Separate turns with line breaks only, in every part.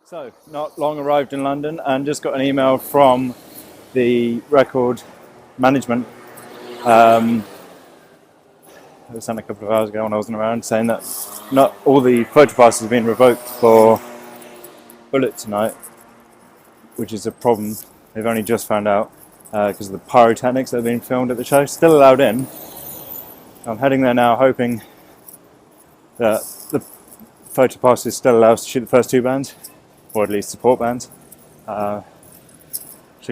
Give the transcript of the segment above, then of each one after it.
So, not long arrived in London and just got an email from the record management. It was sent a couple of hours ago when I wasn't around, saying that not all the photo passes have been revoked for Bullet tonight, which is a problem. They've only just found out because of the pyrotechnics that have been filmed at the show. Still allowed in. I'm heading there now, hoping that the photo passes still allow us to shoot the first two bands, or at least support bands. So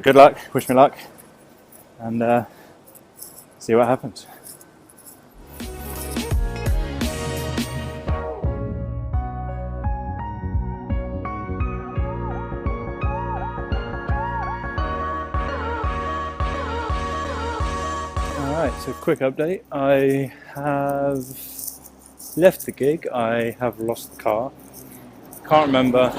good luck, wish me luck, and see what happens. Alright, so quick update. I have left the gig, I have lost the car. Can't remember.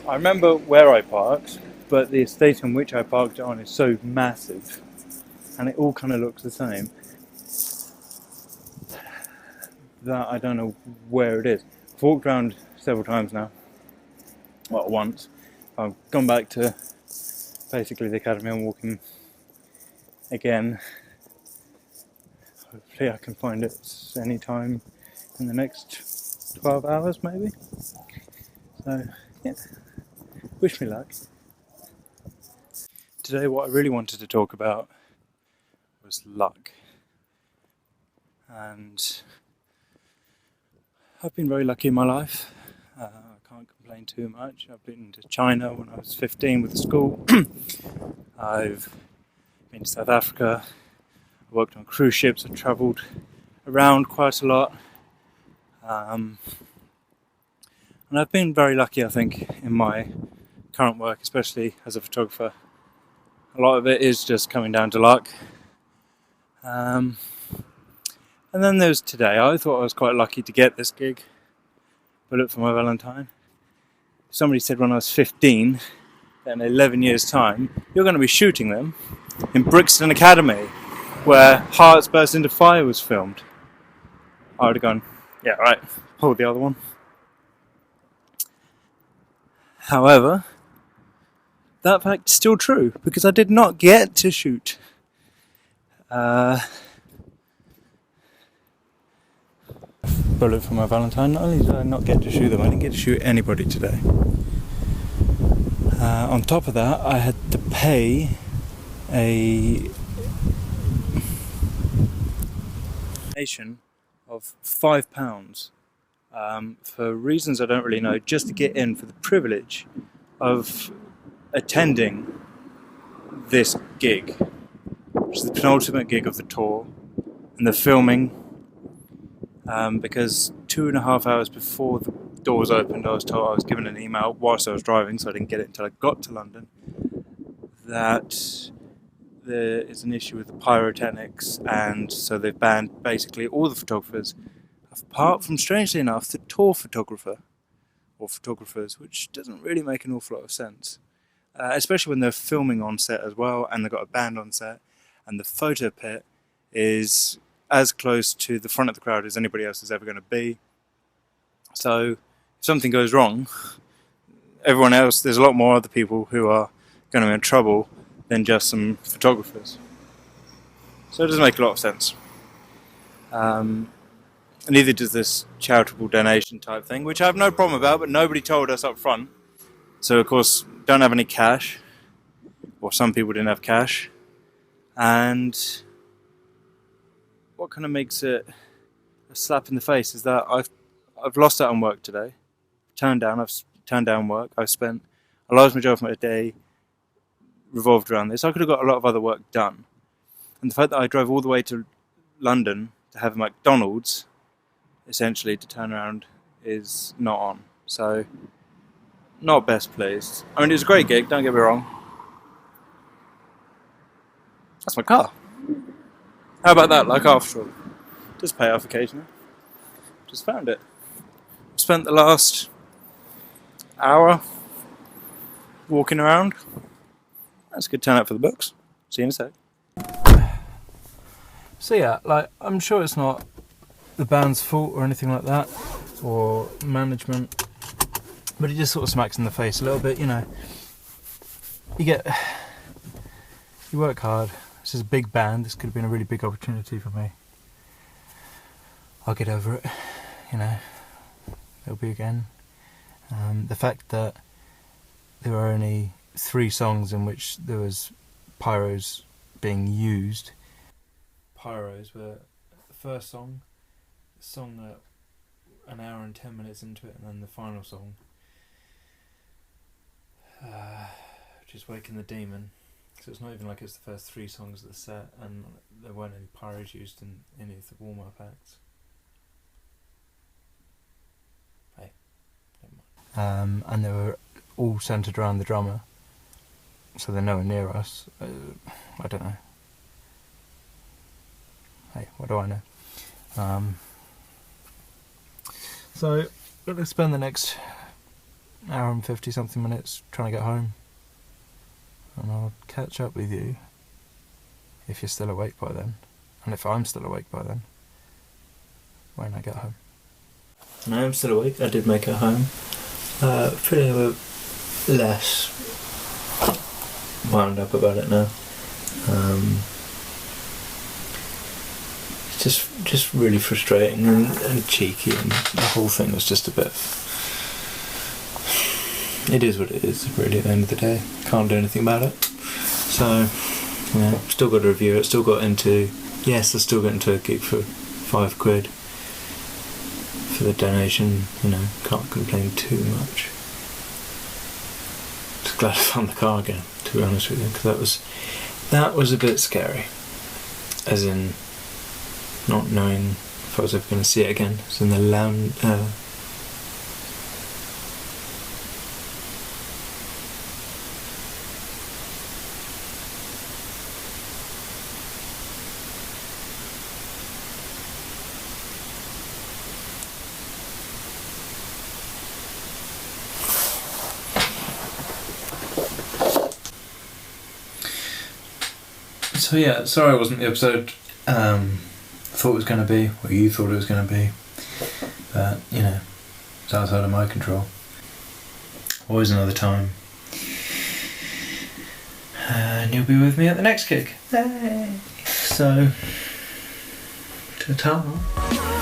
I remember where I parked, but the estate on which I parked on is so massive and it all kind of looks the same that I don't know where it is. I've walked around several times now, well, once. I've gone back to basically the academy and walking again. Hopefully I can find it any time in the next 12 hours maybe. So yeah, wish me luck. Today what I really wanted to talk about was luck. And I've been very lucky in my life. I can't complain too much. I've been to China when I was 15 with the school. I've been to South Africa. I worked on cruise ships. I travelled around quite a lot. And I've been very lucky, I think, in my current work, especially as a photographer. A lot of it is just coming down to luck. And then there's today. I thought I was quite lucky to get this gig, Bullet For My Valentine. Somebody said when I was 15, that in 11 years' time, you're going to be shooting them in Brixton Academy, where Hearts Burst Into Fire was filmed. I would have gone, yeah, right, pull the other one. However, that fact is still true, because I did not get to shoot Bullet For My Valentine. Not only did I not get to shoot them, I didn't get to shoot anybody today. On top of that, I had to pay a donation of £5 for reasons I don't really know, just to get in for the privilege of attending this gig, which is the penultimate gig of the tour, and the filming, because 2.5 hours before the doors opened, I was told, I was given an email whilst I was driving, so I didn't get it until I got to London, that there is an issue with the pyrotechnics, and so they've banned basically all the photographers, apart from, strangely enough, the tour photographer, or photographers, which doesn't really make an awful lot of sense. Especially when they're filming on set as well, and they've got a band on set, and the photo pit is as close to the front of the crowd as anybody else is ever going to be. So if something goes wrong, everyone else, there's a lot more other people who are going to be in trouble than just some photographers. So it doesn't make a lot of sense. And neither does this charitable donation type thing, which I have no problem about, but nobody told us up front. So of course, don't have any cash, or some people didn't have cash. And what kind of makes it a slap in the face is that I've lost out on work today. I've turned down work. I've spent a large majority of my day revolved around this. I could have got a lot of other work done. And the fact that I drove all the way to London to have a McDonald's, essentially, to turn around, is not on. So, not best pleased. I mean, it was a great gig, don't get me wrong. That's my car. How about that, like after all? Does pay off occasionally. Just found it. Spent the last hour walking around. That's a good turnout for the books. See you in a sec. So yeah, like, I'm sure it's not the band's fault or anything like that, or management. But it just sort of smacks in the face a little bit, you know. You work hard. This is a big band. This could have been a really big opportunity for me. I'll get over it, you know. There'll be again. The fact that there were only 3 songs in which there was pyros being used. Pyros were the first song, an hour and 10 minutes into it, and then the final song, which is Waking the Demon. So it's not even like it's the first 3 songs of the set, and there weren't any pyros used in any of the warm-up acts. Hey, never mind. And they were all centred around the drummer, so they're nowhere near us. I don't know. Hey, what do I know? So, I'm going to spend the next hour and 50 something minutes trying to get home, and I'll catch up with you if you're still awake by then, and if I'm still awake by then, when I get home. And I am still awake. I did make it home. Feeling a bit less wound up about it now. It's just really frustrating and cheeky, and the whole thing was just a bit... It is what it is, really, at the end of the day. Can't do anything about it. So, you know, still got to review it, still got into... Yes, I still got into a gig for £5 for the donation, you know, can't complain too much. Just glad I found the car again, to be honest with you, because that was a bit scary. As in, not knowing if I was ever going to see it again. It's in the lounge... So yeah, sorry it wasn't the episode thought it was going to be, or you thought it was going to be, but you know, it's outside of my control. Always another time. And you'll be with me at the next gig. Hey. So, ta-ta.